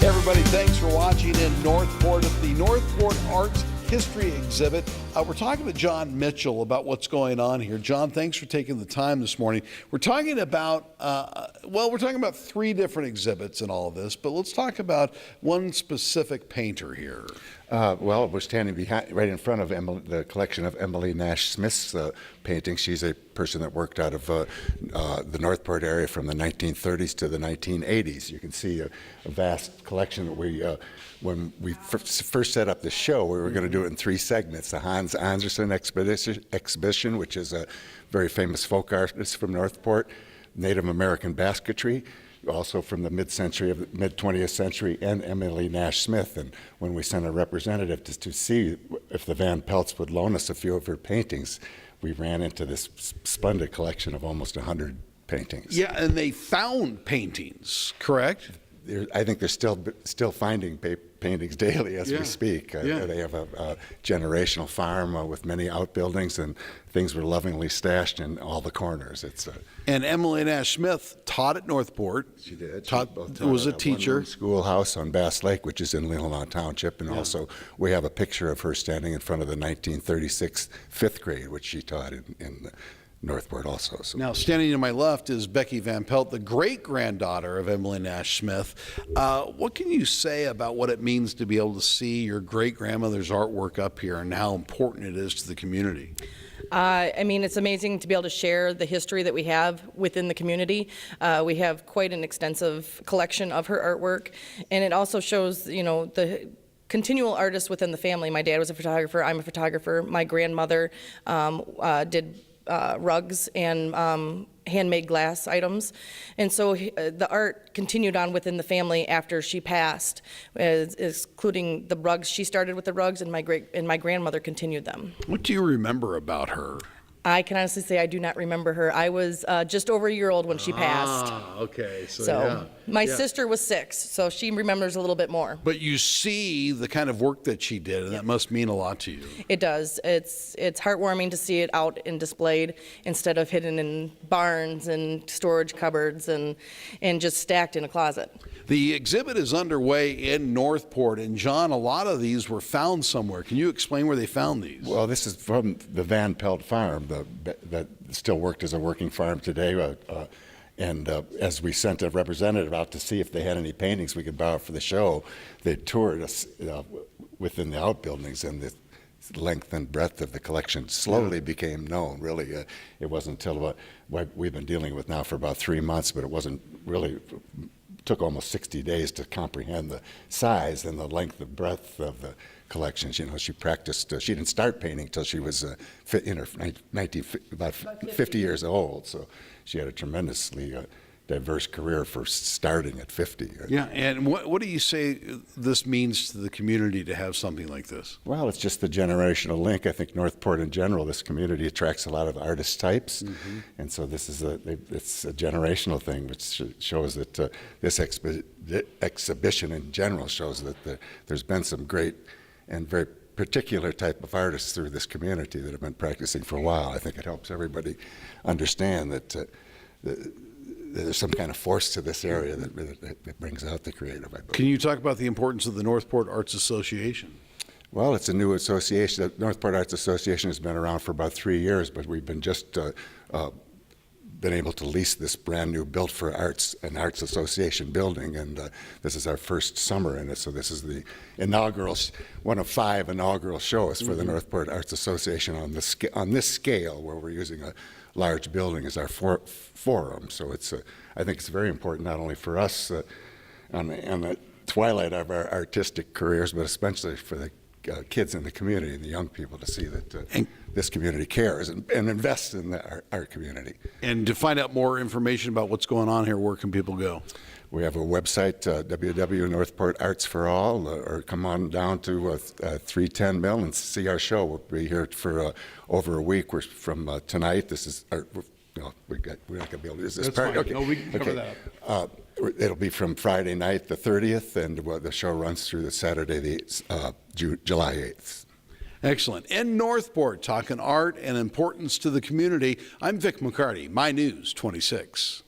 Everybody, thanks for watching in Northport at the Northport Arts History Exhibit. We're talking with John Mitchell about what's going on here. John, thanks for taking the time this morning. We're talking about, we're talking about three different exhibits in all of this, but let's talk about one specific painter here. We're standing right in front of the collection of Emily Nash Smith's paintings. She's a person that worked out of the Northport area from the 1930s to the 1980s. You can see a vast collection that when we first set up the show, we were going to do it in three segments. The Hans Andersen exhibition, which is a very famous folk artist from Northport, Native American basketry, also from the mid-20th century, and Emily Nash Smith. And when we sent a representative to see if the Van Pelts would loan us a few of her paintings, we ran into this splendid collection of almost 100 paintings. Yeah, and they found paintings, correct? I think they're still finding paintings daily as we speak. They have a generational farm with many outbuildings, and things were lovingly stashed in all the corners. And Emily Nash Smith taught at Northport. She did. Was a teacher. Schoolhouse on Bass Lake, which is in Leelanau Township, and also we have a picture of her standing in front of the 1936 fifth grade, which she taught in Northport also. So. Now, standing to my left is Becky Van Pelt, the great-granddaughter of Emily Nash Smith. What can you say about what it means to be able to see your great-grandmother's artwork up here and how important it is to the community? I mean, it's amazing to be able to share the history that we have within the community. We have quite an extensive collection of her artwork, and it also shows, the continual artists within the family. My dad was a photographer. I'm a photographer. My grandmother did rugs and handmade glass items, and so the art continued on within the family after she passed, including the rugs. She started with the rugs, and my grandmother continued them. What do you remember about her? I can honestly say I do not remember her. I was just over a year old when she passed. Okay. My sister was 6, so she remembers a little bit more. But you see the kind of work that she did, and that must mean a lot to you. It does. It's heartwarming to see it out and displayed instead of hidden in barns and storage cupboards and just stacked in a closet. The exhibit is underway in Northport, and John, a lot of these were found somewhere. Can you explain where they found these? Well, this is from the Van Pelt farm that still worked as a working farm today. As we sent a representative out to see if they had any paintings we could borrow for the show, they toured us within the outbuildings, and the length and breadth of the collection slowly became known. Really, it wasn't until what we've been dealing with now for about 3 months, but it wasn't really. Took almost 60 days to comprehend the size and the length and breadth of the collections. She practiced. She didn't start painting till she was in her about 50 years old. So she had a tremendously diverse career for starting at 50. Yeah, and what do you say this means to the community to have something like this? Well, it's just the generational link. I think Northport in general, this community attracts a lot of artist types, and so this is it's a generational thing, which shows that this exhibition in general shows that there's been some great and very particular type of artists through this community that have been practicing for a while. I think it helps everybody understand that there's some kind of force to this area that brings out the creative, I believe. Can you talk about the importance of the Northport Arts Association? Well, it's a new association. The Northport Arts Association has been around for about 3 years, but we've been been able to lease this brand new built for an arts association building, and this is our first summer in it. So this is the one of 5 inaugural shows for the Northport Arts Association on this scale, where we're using a large building as our forum. So I think it's very important not only for us on the twilight of our artistic careers, but especially for the kids in the community and the young people to see that this community cares and invests in our community. And to find out more information about what's going on here, where can people go? We have a website, www.northportartsforall, or come on down to 310 Mill and see our show. We'll be here for over a week. We're from tonight. This is we're not going to be able to use this part. Okay. No, we can cover that up. It'll be from Friday night, the 30th, and the show runs through the Saturday, July 8th. Excellent. In Northport, talking art and importance to the community, I'm Vic McCarty, My News 26.